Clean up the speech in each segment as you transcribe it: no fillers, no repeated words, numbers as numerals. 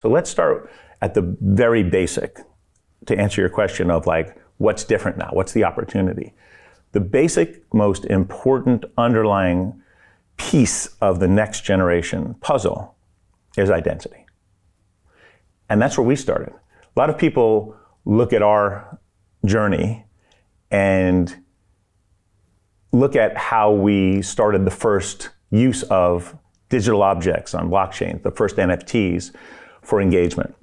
So let's start at the very basic to answer your question of like, what's different now? What's the opportunity? The basic, most important underlying piece of the next generation puzzle is identity. And that's where we started. A lot of people look at our journey and look at how we started the first use of digital objects on blockchain, the first NFTs for engagement.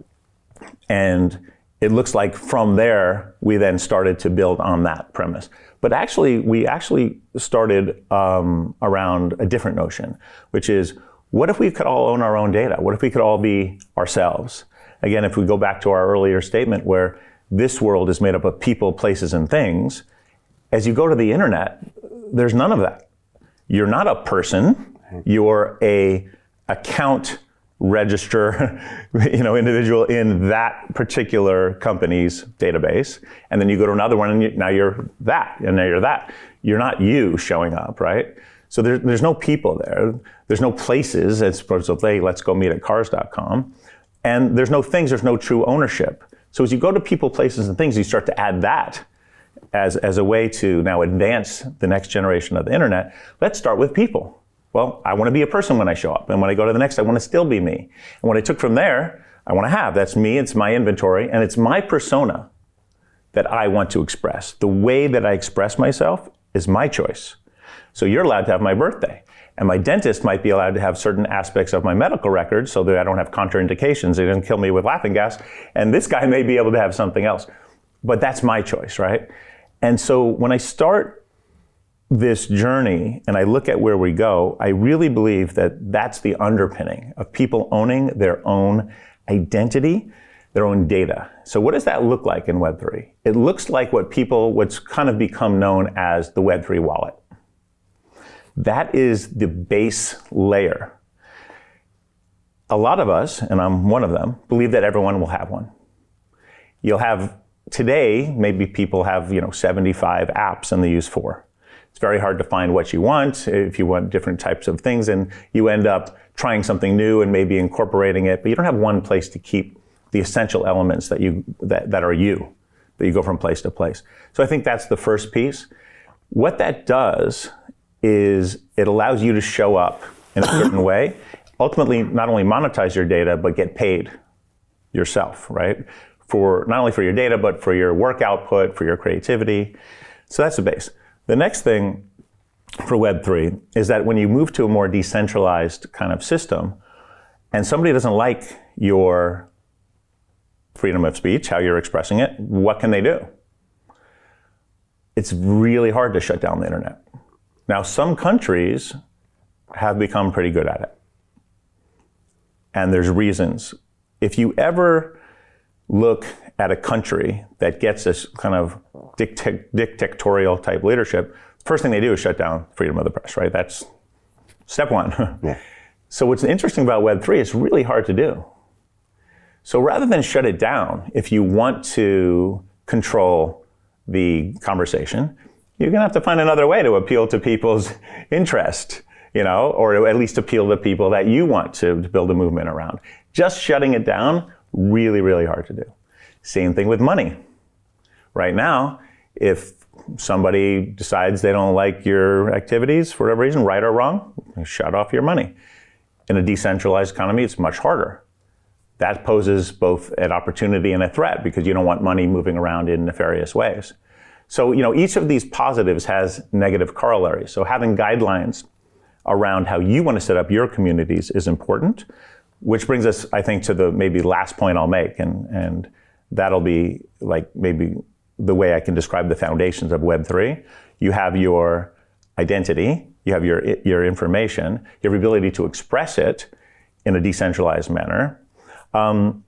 And it looks like from there, we then started to build on that premise. But actually, we started around a different notion, which is, what if we could all own our own data? What if we could all be ourselves? Again, if we go back to our earlier statement where this world is made up of people, places, and things, as you go to the internet, there's none of that. You're not a person. You're a account register, individual in that particular company's database. And then you go to another one and now you're that, and now you're that. You're not you showing up, right? So there's no people there. There's no places as opposed to, hey, let's go meet at cars.com. And there's no things, there's no true ownership. So as you go to people, places, and things, you start to add that as a way to now advance the next generation of the internet. Let's start with people. Well, I want to be a person when I show up. And when I go to the next, I want to still be me. And what I took from there, I want to have. That's me, it's my inventory, and it's my persona that I want to express. The way that I express myself is my choice. So you're allowed to have my birthday. And my dentist might be allowed to have certain aspects of my medical records so that I don't have contraindications. It doesn't kill me with laughing gas. And this guy may be able to have something else. But that's my choice, right? And so when I start this journey and I look at where we go, I really believe that that's the underpinning of people owning their own identity, their own data. So what does that look like in Web3? It looks like what's kind of become known as the Web3 Wallet. That is the base layer. A lot of us, and I'm one of them, believe that everyone will have one. You'll have, today, maybe people have 75 apps and they use 4. It's very hard to find what you want if you want different types of things, and you end up trying something new and maybe incorporating it, but you don't have one place to keep the essential elements that are you, that you go from place to place. So I think that's the first piece. What that does is it allows you to show up in a certain way, ultimately not only monetize your data, but get paid yourself, right? For not only for your data, but for your work output, for your creativity. So that's the base. The next thing for Web3 is that when you move to a more decentralized kind of system, and somebody doesn't like your freedom of speech, how you're expressing it, what can they do? It's really hard to shut down the internet. Now, some countries have become pretty good at it. And there's reasons. If you ever look at a country that gets this kind of dictatorial type leadership, the first thing they do is shut down freedom of the press, right? That's step one. Yeah. So what's interesting about Web3, it's really hard to do. So rather than shut it down, if you want to control the conversation, you're gonna have to find another way to appeal to people's interest, or at least appeal to people that you want to build a movement around. Just shutting it down, really, really hard to do. Same thing with money. Right now, if somebody decides they don't like your activities for whatever reason, right or wrong, shut off your money. In a decentralized economy, it's much harder. That poses both an opportunity and a threat because you don't want money moving around in nefarious ways. So, each of these positives has negative corollaries. So having guidelines around how you want to set up your communities is important, which brings us, I think, to the maybe last point I'll make. And that'll be like maybe the way I can describe the foundations of Web3. You have your identity, you have your information, you have the ability to express it in a decentralized manner. And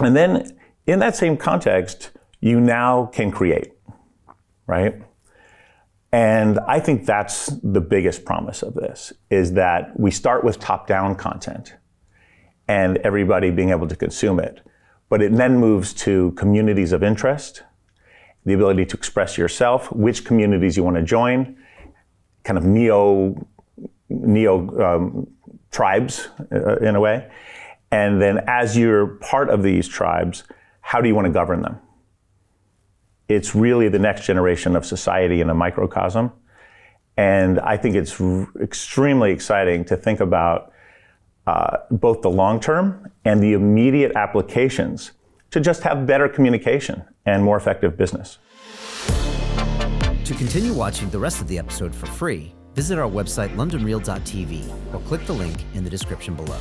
then in that same context, you now can create. Right? And I think that's the biggest promise of this, is that we start with top-down content and everybody being able to consume it. But it then moves to communities of interest, the ability to express yourself, which communities you want to join, kind of neo tribes in a way. And then as you're part of these tribes, how do you want to govern them? It's really the next generation of society in a microcosm. And I think it's extremely exciting to think about both the long term and the immediate applications to just have better communication and more effective business. To continue watching the rest of the episode for free, visit our website londonreal.tv or click the link in the description below.